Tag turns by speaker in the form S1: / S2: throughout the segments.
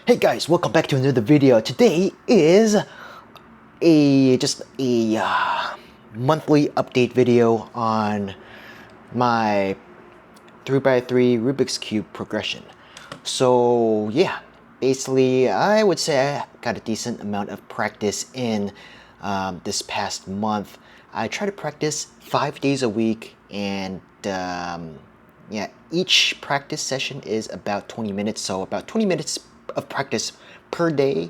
S1: Hey guys, welcome back to another video. Today is just a monthly update video on my 3x3 Rubik's Cube progression. So yeah, basically I would say I got a decent amount of practice in this past month. I try to practice 5 days a week, and yeah, each practice session is about 20 minutes, so about 20 minutes of practice per day.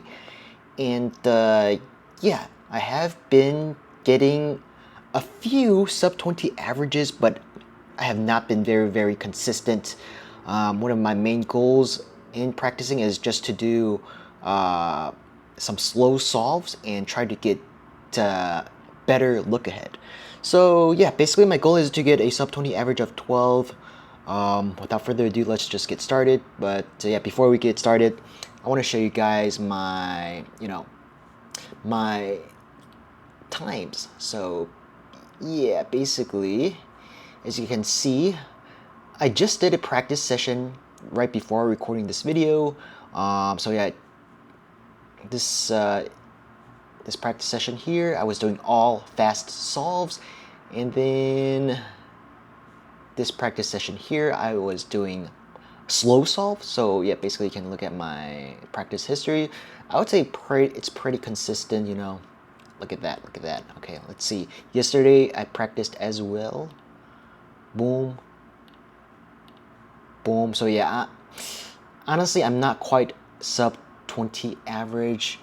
S1: And yeah, I have been getting a few sub-20 averages, but I have not been very consistent. One of my main goals in practicing is just to do some slow solves and try to get better look ahead. So yeah, basically my goal is to get a sub-20 average of 12. Without further ado, let's just get started. But yeah, before we get started, I want to show you guys my, my times. So yeah, basically, as you can see, I just did a practice session right before recording this video. So yeah, this practice session here, I was doing all fast solves, and then this practice session here, I was doing slow solve. So yeah, basically you can look at my practice history. I would say it's pretty consistent, Look at that, look at that. Okay, let's see. Yesterday I practiced as well. Boom. Boom. So yeah, honestly, I'm not quite sub 20 average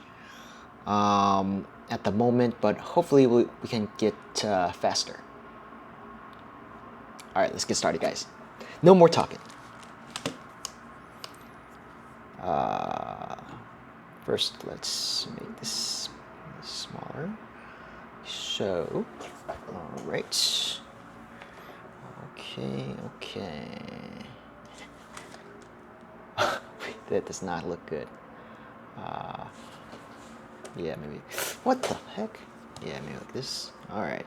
S1: at the moment, but hopefully we can get faster. All right, let's get started, guys. No more talking. First, let's make this smaller. So, all right. Okay. Wait, that does not look good. Yeah, maybe. What the heck? Yeah, maybe like this. All right.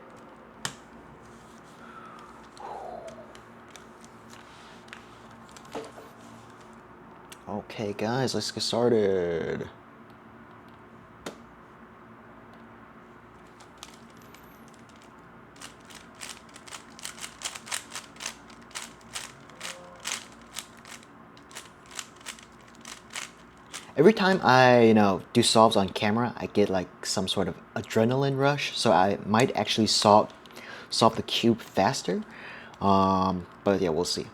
S1: Okay, guys, let's get started. Every time I, do solves on camera, I get like some sort of adrenaline rush, so I might actually solve the cube faster. But yeah, we'll see.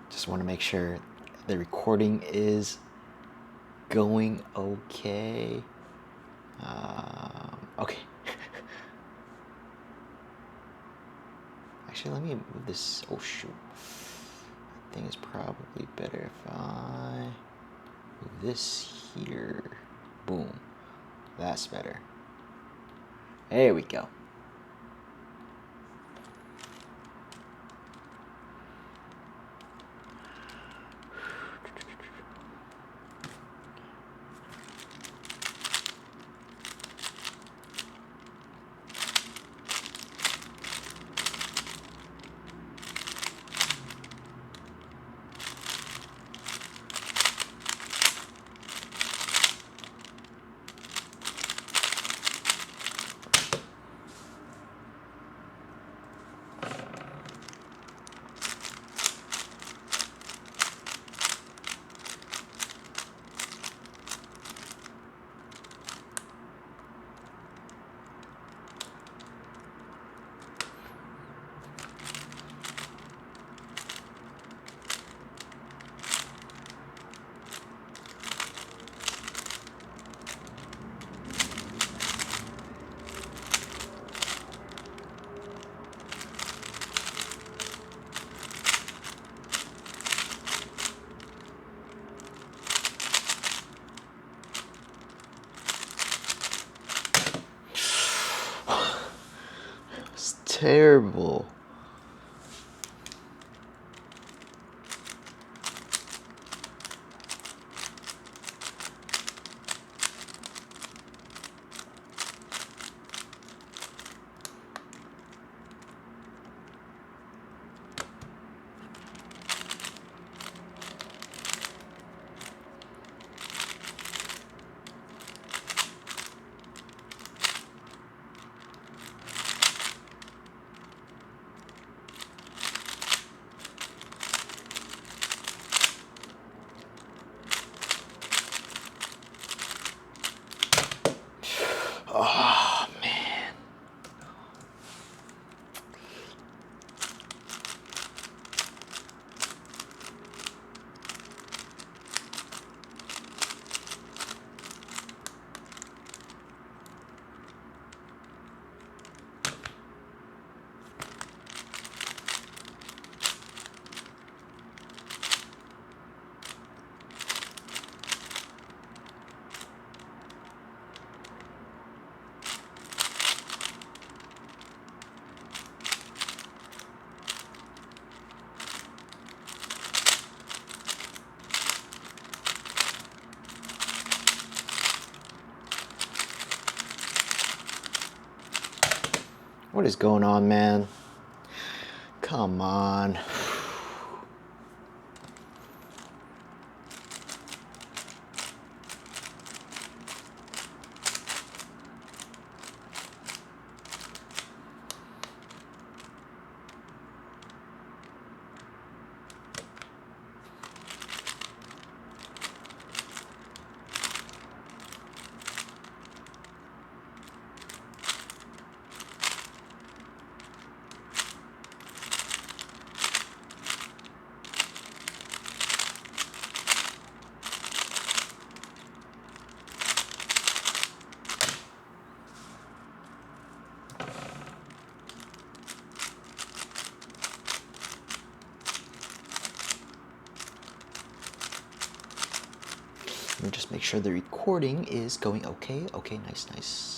S1: Just want to make sure the recording is going okay. Okay. Actually, let me move this. Oh shoot. I think it's probably better if I move this here. Boom. That's better. There we go. terrible. Oh, man. What is going on, man? Come on. Let me just make sure the recording is going okay. Okay, nice, nice.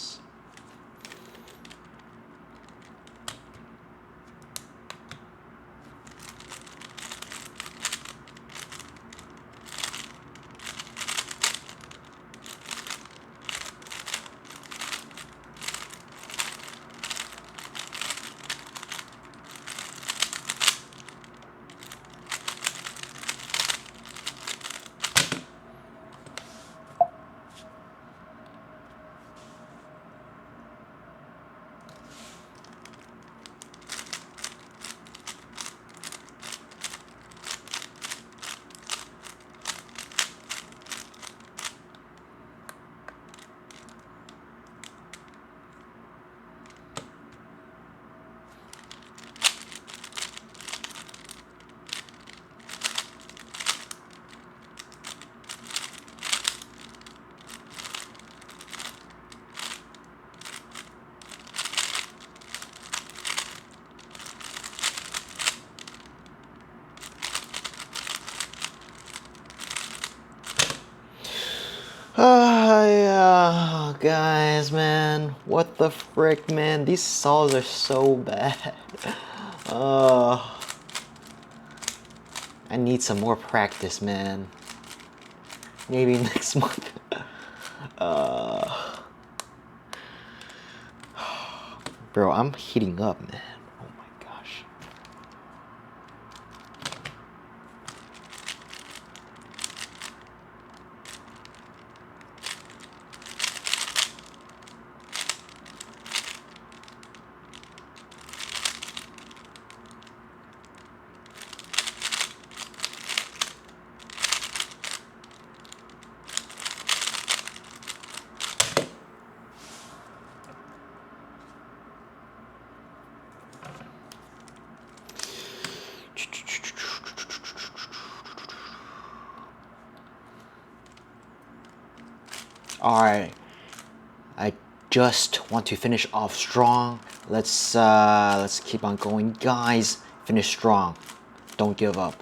S1: Yeah, guys, man, what the frick, man? These saws are so bad. I need some more practice, man. Maybe next month. Bro, I'm heating up, man. Oh my gosh. Alright, I just want to finish off strong. Let's keep on going, guys. Finish strong. Don't give up.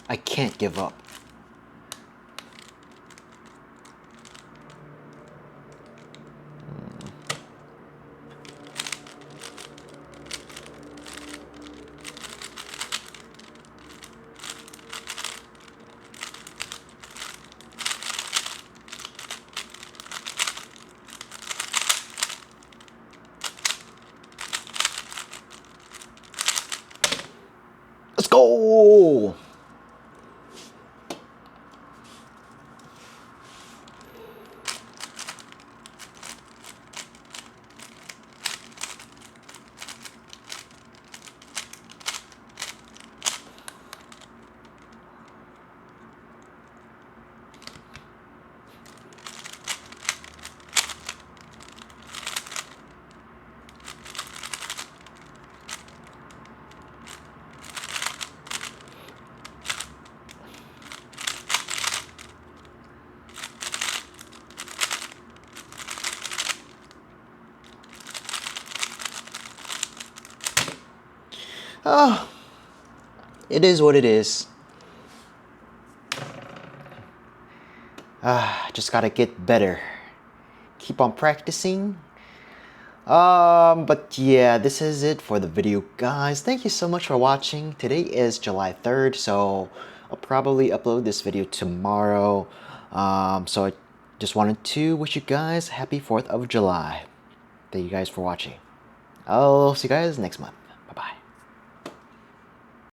S1: I can't give up. Oh, it is what it is. Just gotta get better. Keep on practicing. But yeah, this is it for the video, guys. Thank you so much for watching. Today is July 3rd, so I'll probably upload this video tomorrow. So I just wanted to wish you guys happy 4th of July. Thank you guys for watching. I'll see you guys next month.